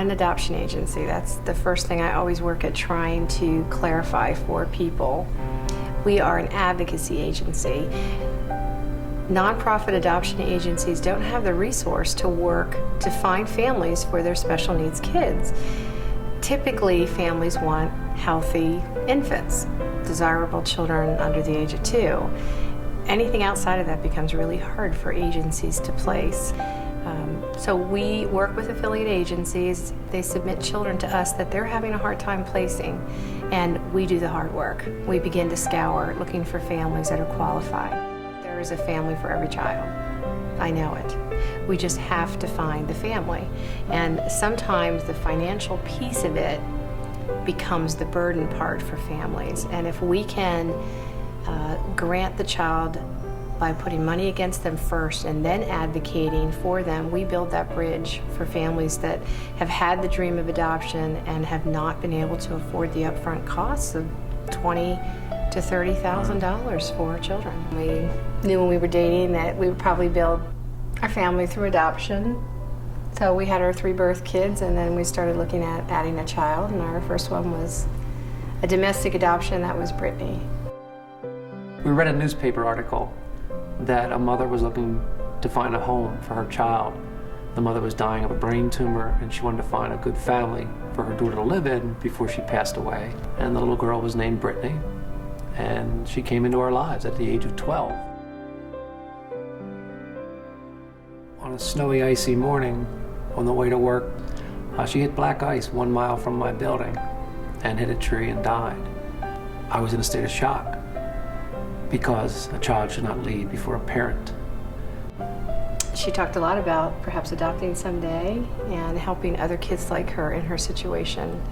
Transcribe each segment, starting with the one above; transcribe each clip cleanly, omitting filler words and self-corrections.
an adoption agency. That's the first thing I always work at trying to clarify for people. We are an advocacy agency. Nonprofit adoption agencies don't have the resource to work to find families for their special needs kids. Typically, families want healthy infants, desirable children under the age of 2. Anything outside of that becomes really hard for agencies to place. So we work with affiliate agencies. They submit children to us that they're having a hard time placing, and we do the hard work. We begin to scour, looking for families that are qualified. There is a family for every child. I know it. We just have to find the family. And sometimes the financial piece of it becomes the burden part for families. And if we can grant the child by putting money against them first and then advocating for them, we build that bridge for families that have had the dream of adoption and have not been able to afford the upfront costs of $20,000 to $30,000 for children. We knew when we were dating that we would probably build our family through adoption. So we had our 3 birth kids, and then we started looking at adding a child, and our first one was a domestic adoption. That was Brittany. We read a newspaper article that a mother was looking to find a home for her child. The mother was dying of a brain tumor, and she wanted to find a good family for her daughter to live in before she passed away. And the little girl was named Brittany, and she came into our lives at the age of 12. On a snowy, icy morning on the way to work, she hit black ice 1 mile from my building and hit a tree and died. I was in a state of shock, because a child should not leave before a parent. She talked a lot about perhaps adopting someday and helping other kids like her in her situation.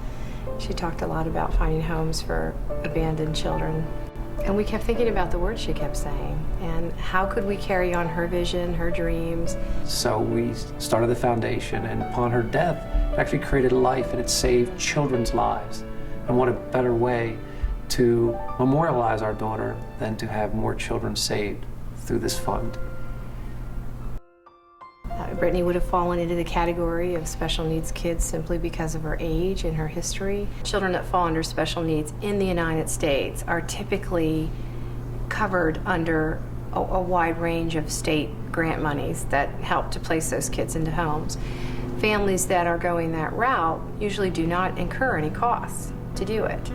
She talked a lot about finding homes for abandoned children. And we kept thinking about the words she kept saying and how could we carry on her vision, her dreams. So we started the foundation, and upon her death, it actually created life, and it saved children's lives. And what a better way to memorialize our daughter than to have more children saved through this fund. Brittany would have fallen into the category of special needs kids simply because of her age and her history. Children that fall under special needs in the United States are typically covered under a wide range of state grant monies that help to place those kids into homes. Families that are going that route usually do not incur any costs to do it.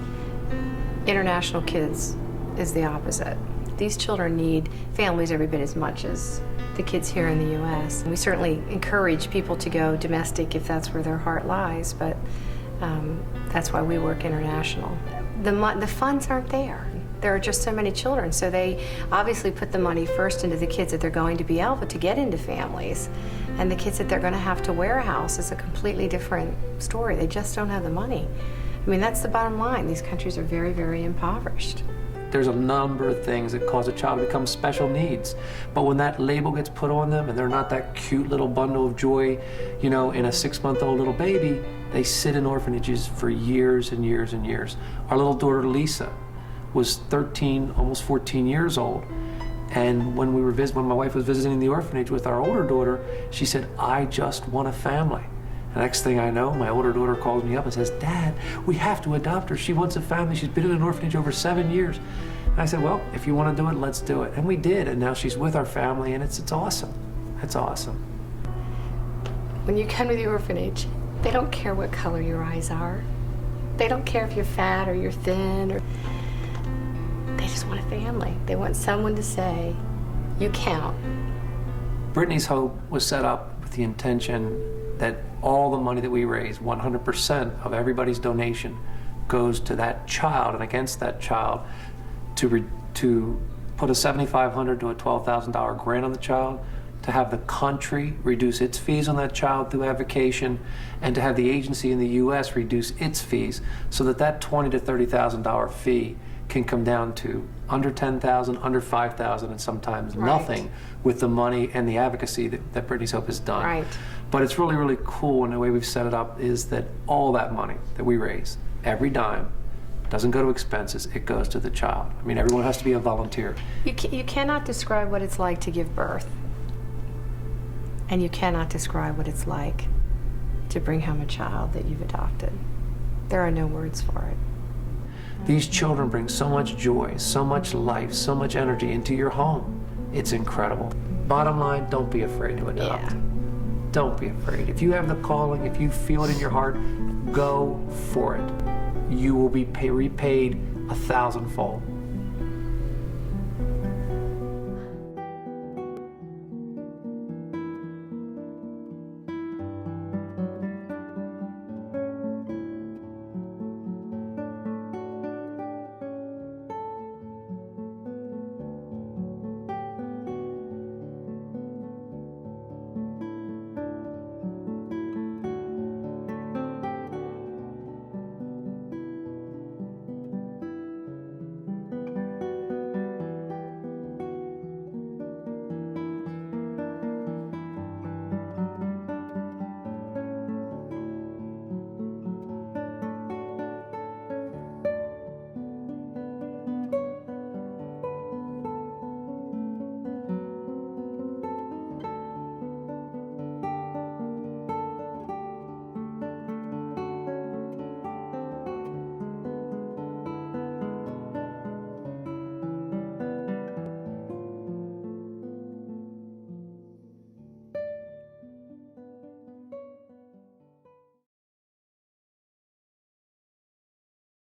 International kids is the opposite. These children need families every bit as much as the kids here in the U.S. We certainly encourage people to go domestic if that's where their heart lies, but that's why we work international. The funds aren't there. There are just so many children, so they obviously put the money first into the kids that they're going to be able to get into families. And the kids that they're going to have to warehouse is a completely different story. They just don't have the money. I mean, that's the bottom line. These countries are very, very impoverished. There's a number of things that cause a child to become special needs. But when that label gets put on them and they're not that cute little bundle of joy, you know, in a 6-month-old little baby, they sit in orphanages for years and years and years. Our little daughter, Lisa, was 13, almost 14 years old. And when when my wife was visiting the orphanage with our older daughter, she said, "I just want a family." The next thing I know, my older daughter calls me up and says, "Dad, we have to adopt her. She wants a family. She's been in an orphanage over 7 years." And I said, "Well, if you want to do it, let's do it." And we did, and now she's with our family, and it's awesome. It's awesome. When you come to the orphanage, they don't care what color your eyes are. They don't care if you're fat or you're thin, or they just want a family. They want someone to say, "You count." Brittany's Hope was set up with the intention that all the money that we raise, 100% of everybody's donation, goes to that child and against that child to put a $7,500 to a $12,000 grant on the child, to have the country reduce its fees on that child through avocation, and to have the agency in the U.S. reduce its fees so that that $20,000 to $30,000 fee can come down to under $10,000, under $5,000, and sometimes nothing with the money and the advocacy that Brittany's Hope has done. Right. But it's really, really cool, and the way we've set it up is that all that money that we raise, every dime, doesn't go to expenses, it goes to the child. I mean, everyone has to be a volunteer. You cannot describe what it's like to give birth, and you cannot describe what it's like to bring home a child that you've adopted. There are no words for it. These children bring so much joy, so much life, so much energy into your home. It's incredible. Bottom line, don't be afraid to adopt. Yeah. Don't be afraid. If you have the calling, if you feel it in your heart, go for it. You will be repaid 1,000-fold.